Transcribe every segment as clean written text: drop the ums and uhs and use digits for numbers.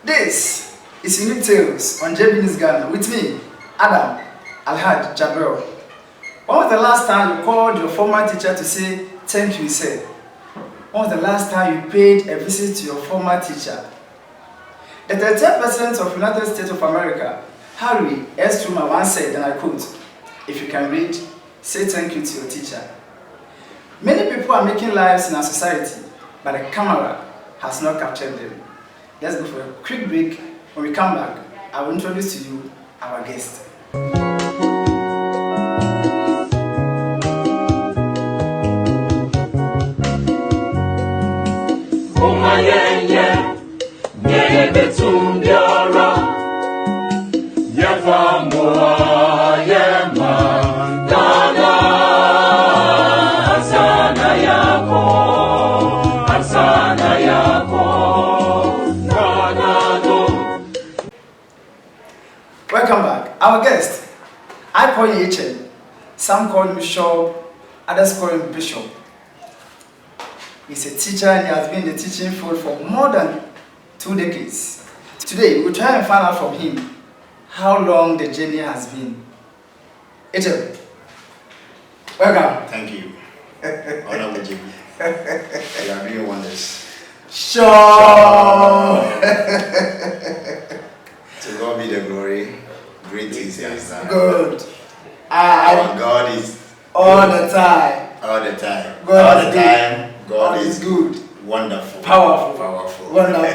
This is Unique Tales on JB News Ghana with me, Adam Alhaj Jabril. When was the last time you called your former teacher to say thank you, sir? When was the last time you paid a visit to your former teacher? The 13th President of United States of America, Harry S. Truman, once said, and I quote, "If you can read, say thank you to your teacher." Many people are making lives in our society, but the camera has not captured them. Let's go for a quick break. When we come back, I will introduce to you our guest. Welcome back. Our guest, I call him HM. Some call him Bishop, others call him Bishop. He's a teacher and he has been in the teaching field for more than 2 decades. Today, we'll try and find out from him how long the journey has been. HM, welcome. Thank you. Honorable JB. You are doing wonders. Sure. To God be the glory. Great things He has done. Good. Our God is all the time. all the time. God all is the time. God is good. Wonderful. Powerful. Powerful. Wonderful.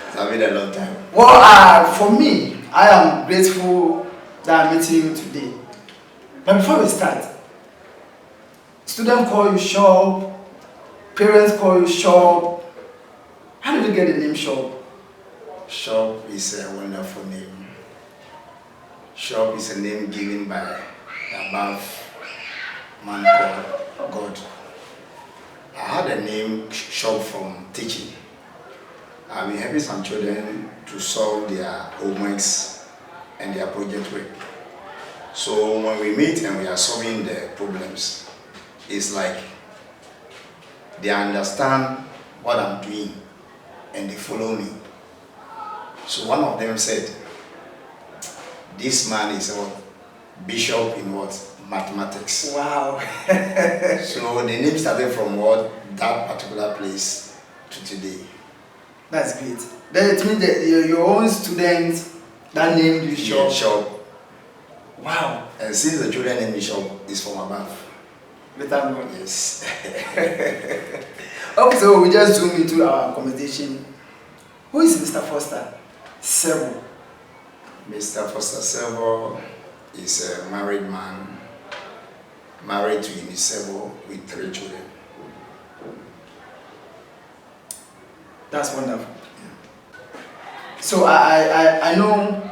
It's been a long time. Well, for me, I am grateful that I'm meeting you today. But before we start, students call you Shop, parents call you Shop. How did you get the name Shop? Shop is a wonderful name. Shop is a name given by the above man called God. I had a name Shop from teaching. I've been helping some children to solve their homeworks and their project work. So when we meet and we are solving the problems, it's like they understand what I'm doing and they follow me. So one of them said, this man is a bishop in what? Mathematics. Wow. So the name started from what? That particular place to today. That's great. Then it means that your own students that named you Shop. Yeah, Shop. Wow. And since the children name me Shop is from above. Better God. Yes. Okay, so we just zoom into our conversation. Who is Mr. Foster Sebo? Mr. Foster Sebo is a married man, married to Sebo with 3 children. That's wonderful. Yeah. So I know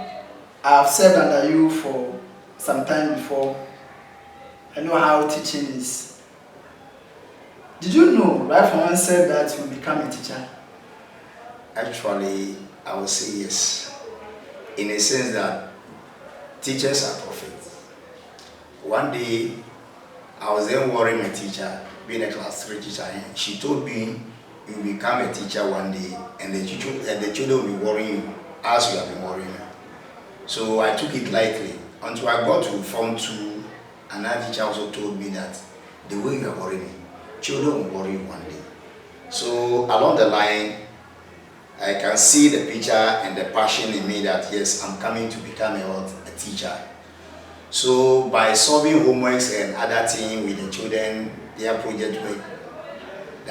I've served under you for some time before. I know how teaching is. Did you know right from onset that you will become a teacher? Actually, I would say yes. In a sense that teachers are prophets. One day, I was then worrying a teacher, being a class 3 teacher, and she told me, you will become a teacher one day, and the children will be worrying you as you have been worrying me. So I took it lightly until I got to Form 2. Another teacher also told me that the way you are worrying me, children will worry you one day. So along the line, I can see the picture and the passion in me that yes, I'm coming to become a teacher. So by solving homeworks and other things with the children, their project work,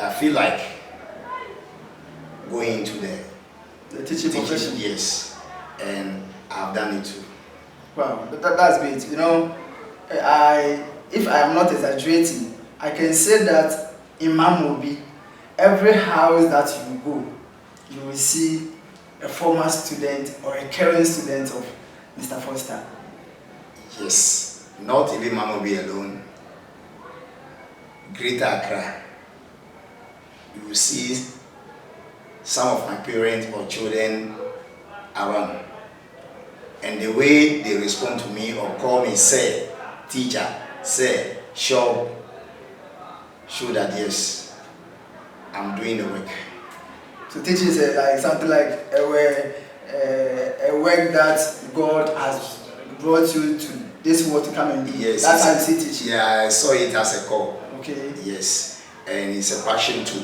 I feel like going into the teaching profession. Yes, and I've done it too. Wow, that's great. You know, if I am not exaggerating, I can say that in Mamobi, every house that you go, you will see a former student or a current student of Mr. Foster. Yes, not even Mamobi alone. Greater Accra, you will see some of my parents or children around. And the way they respond to me or call me, sir, teacher, sir, shop, show that yes, I'm doing the work. So teaching is like something like a work that God has brought you to this world to come and do. Yes. That's how you see teaching. Yeah, I saw it as a call. Okay. Yes, and it's a passion too.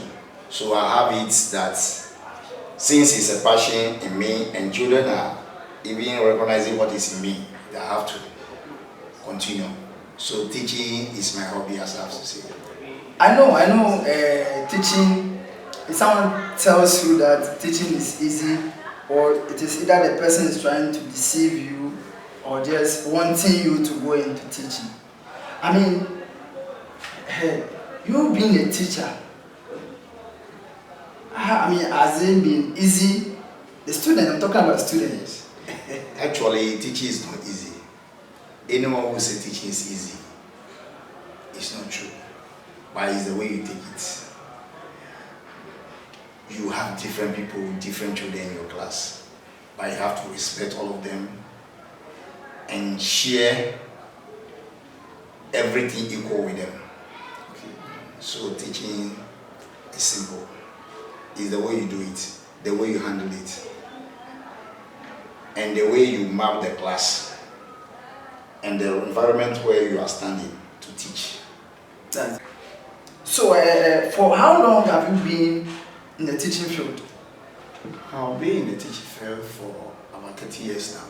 So I have it that since it's a passion in me, and children are even recognizing what is in me, they have to continue. So teaching is my hobby, as I have to say. I know. Teaching. If someone tells you that teaching is easy, or it is either the person is trying to deceive you, or just wanting you to go into teaching. I mean, you being a teacher. I mean, has it been easy? The student, I'm talking about students. Actually, teaching is not easy. Anyone who says teaching is easy, it's not true. But it's the way you take it. You have different people, different children in your class, but you have to respect all of them and share everything equal with them. Okay. So teaching is simple. It's the way you do it, the way you handle it, and the way you map the class and the environment where you are standing to teach. So, for how long have you been in the teaching field? I've been in the teaching field for about 30 years now.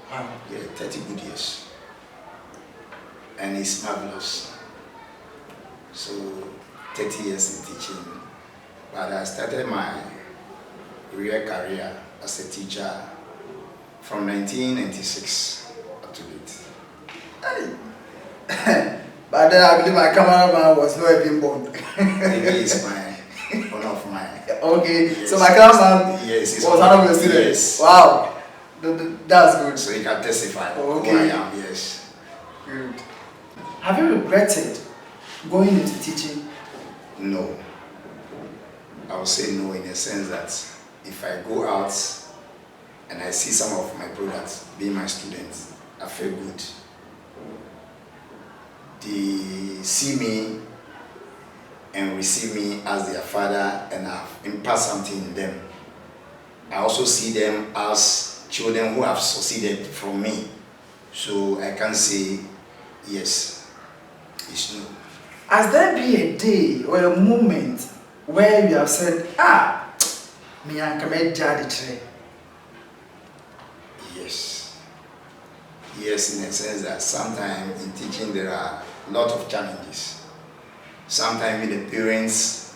Wow. Yeah, 30 good years. And it's marvelous. So, 30 years in teaching. But I started my real career as a teacher from 1996 up to date. Hey. But then I believe my cameraman was not even born. Maybe it's one of my. Okay, yes, so my cameraman yes, was one of your students. Yes. Wow, that's good. So you can testify okay. who I am, yes. Good. Have you regretted going into teaching? No. I would say no in the sense that if I go out and I see some of my brothers being my students, I feel good. They see me and receive me as their father, and I've impart something in them. I also see them as children who have succeeded from me. So I can say yes, it's no. Has there been a day or a moment where you have said, me and Kamed Jadi? Yes. Yes, in the sense that sometimes in teaching there are a lot of challenges. Sometimes with the parents,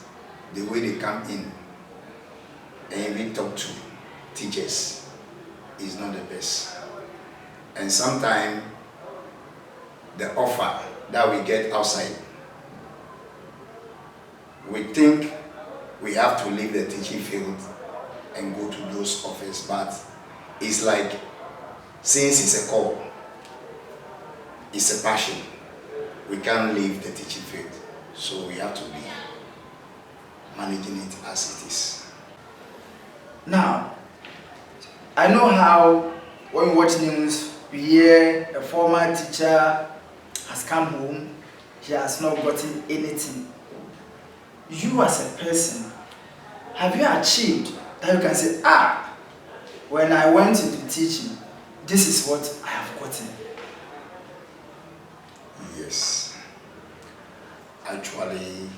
the way they come in and we talk to teachers is not the best. And sometimes the offer that we get outside, we think we have to leave the teaching field and go to those offers, but it's like, since it's a call, it's a passion, we can't leave the teaching field, so we have to be managing it as it is. Now, I know how when we watch news, we hear a former teacher has come home, he has not gotten anything. You as a person, have you achieved that you can say, when I went into teaching, this is what I have gotten? Yes. Actually,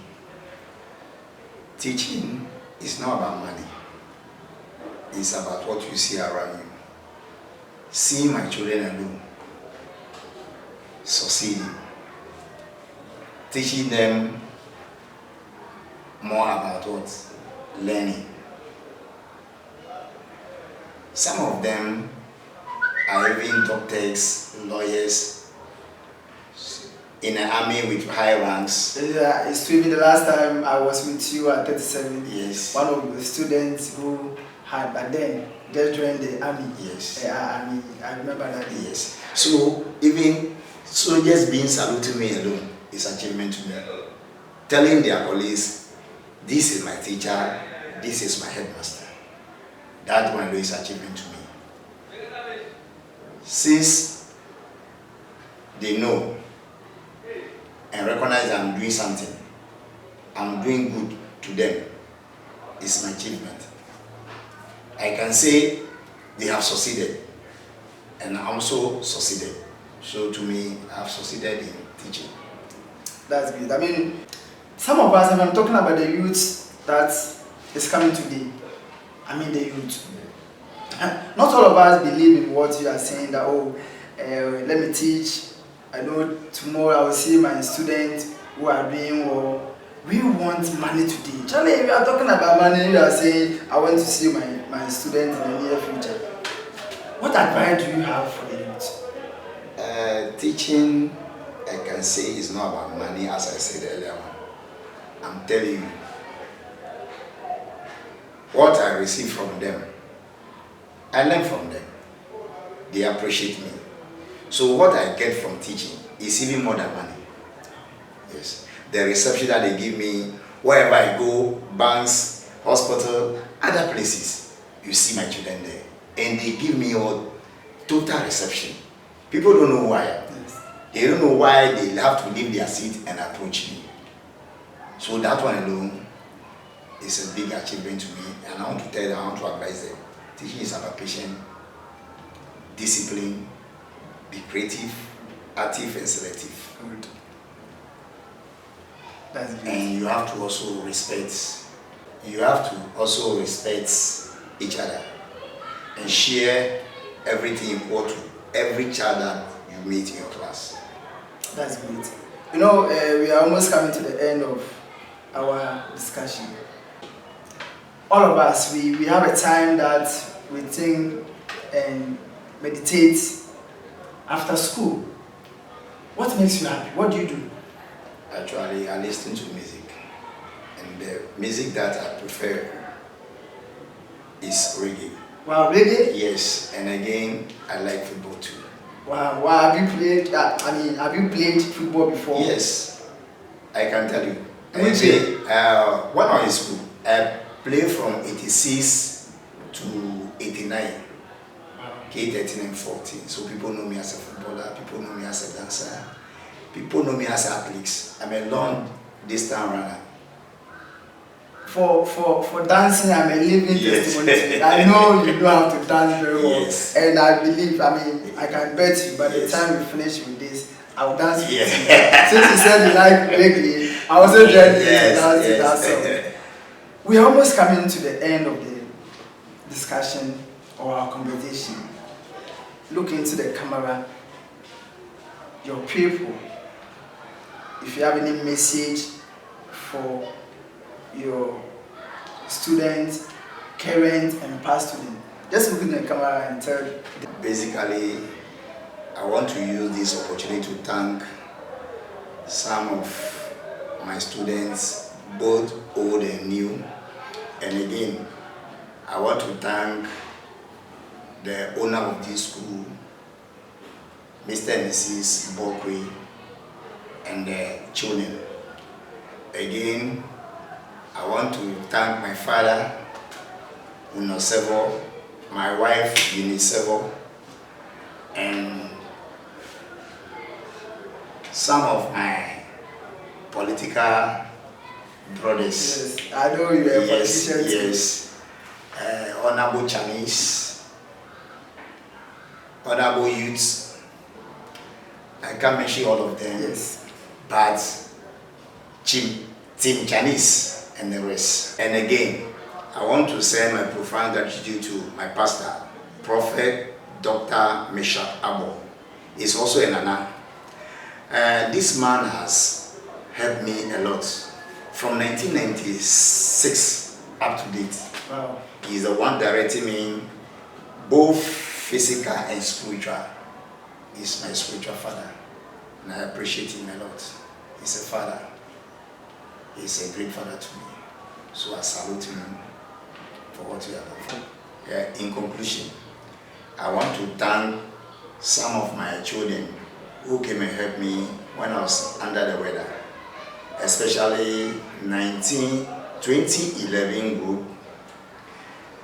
teaching is not about money. It's about what you see around you. Seeing my children alone succeeding, teaching them more about what? Learning. Some of them are even doctors, lawyers, in the army with high ranks. Yeah, it's true. Even the last time I was with you at 37, yes, one of the students who had, but then just joined the army. Yes. I remember that. Yes. So even soldiers being saluted me alone is achievement to me. Telling their colleagues, this is my teacher, this is my headmaster. That one is achievement to me. Since they know and recognize I'm doing something, I'm doing good to them, is my achievement. I can say they have succeeded and I also succeeded. So to me, I have succeeded in teaching. That's good. I mean, some of us, and I'm talking about the youth that is coming today. I mean the youth. Not all of us believe in what you are saying that, oh, let me teach. I know tomorrow I will see my students who are doing well. We want money today. Charlie, if you are talking about money, you are saying, I want to see my students in the near future. What advice do you have for the youth? Teaching, I can say, is not about money, as I said earlier. I'm telling you, what I receive from them, I learn from them. They appreciate me. So what I get from teaching is even more than money. Yes. The reception that they give me, wherever I go, banks, hospital, other places, you see my children there. And they give me a total reception. People don't know why. Yes. They don't know why they have to leave their seat and approach me. So that one alone is a big achievement to me. And I want to tell them, I want to advise them. Teaching is about patience, discipline, be creative, active and selective. Good. That's good. And you have to also respect. You have to also respect each other and share everything important to every child that you meet in your class. That's good. You know, we are almost coming to the end of our discussion. All of us, we have a time that we think and meditate after school. What makes you happy? What do you do? Actually, I listen to music. And the music that I prefer is reggae. Wow, reggae? Yes, and again, I like football too. Wow, have you played? Have you played football before? Yes, I can tell you. Which year? When I was in school, I played from 86 to 89. K13 and 14. So people know me as a footballer, people know me as a dancer, people know me as an athlete. I'm a long distance runner. For dancing, I'm a living Yes. testimony. I know you know how to dance very well. Yes. And I believe, I can bet you by the Yes. time we finish with this, I'll dance with Yes. you. Since you said you like reggae, I was also joining you to dance to that song. We are almost coming to the end of the discussion or our conversation. Look into the camera. Your people, if you have any message for your students, current and past students, just look in the camera and tell them. Basically, I want to use this opportunity to thank some of my students, both old and new. And again, I want to thank the owner of this school, Mr. and Mrs. Bokwe, and the children. Again, I want to thank my father, Unosevo, my wife, Unisevo, and some of my political brothers. Yes, I know you are a politician too. Yes. Honorable Chinese, honorable youths. I can't mention all of them. Yes. But Team Chinese and the rest. And again, I want to send my profound gratitude to my pastor, Prophet Dr. Meshach Abo. He's also a Nana. This man has helped me a lot. From 1996 up to date. Wow. He's the one directing me both physical and spiritual. He's my spiritual father. And I appreciate him a lot. He's a father. He's a great father to me. So I salute him for what he has done. In conclusion, I want to thank some of my children who came and helped me when I was under the weather. Especially 2011 group.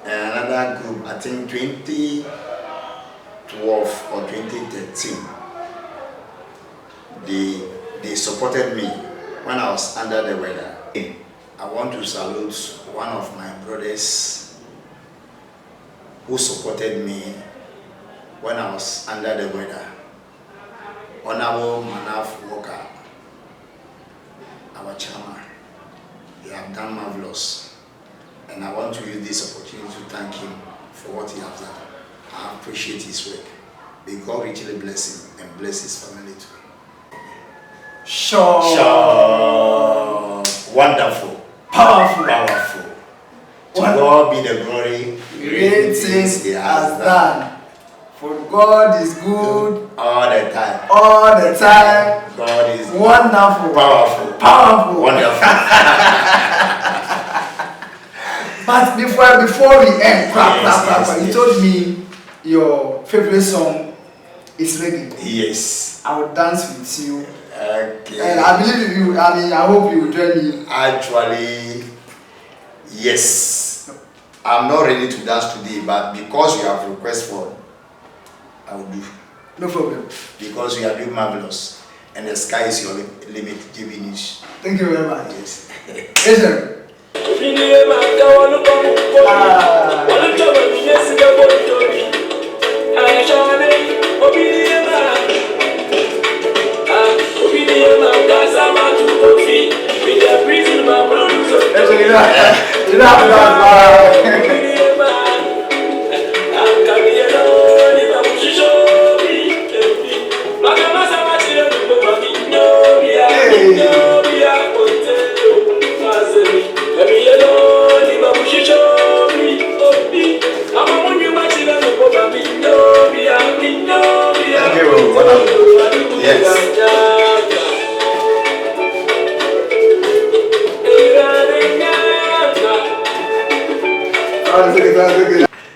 And another group, I think 2012 or 2013. They supported me when I was under the weather. I want to salute one of my brothers who supported me when I was under the weather. Honorable Manaf Walker, our chairman. He have done marvelous. And I want to use this opportunity to thank him for what he has done. I appreciate his work. May God richly bless him and bless his family too. Sure. Wonderful. Powerful. Powerful. To God be the glory. Great things he has done. For God is good all the time. All the time. God is wonderful. Powerful. Powerful. Wonderful. But before we end, you told me your favorite song is ready. Yes. I will dance with you. Okay. And I believe you. I mean, I hope you will join me. Actually, yes. I'm not ready to dance today, but because you have request for, I will do. No problem. Because you are doing marvelous, and the sky is your limit, Jiminish. Thank you very much. Yes. Listen.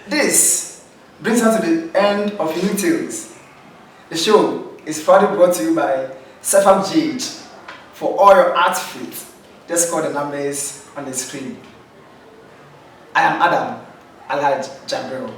This brings us to the end of Unique Tales. The show is proudly brought to you by Sefab GH. For all your outfits, just call the numbers on the screen. I am Adam Alhaj Jabril.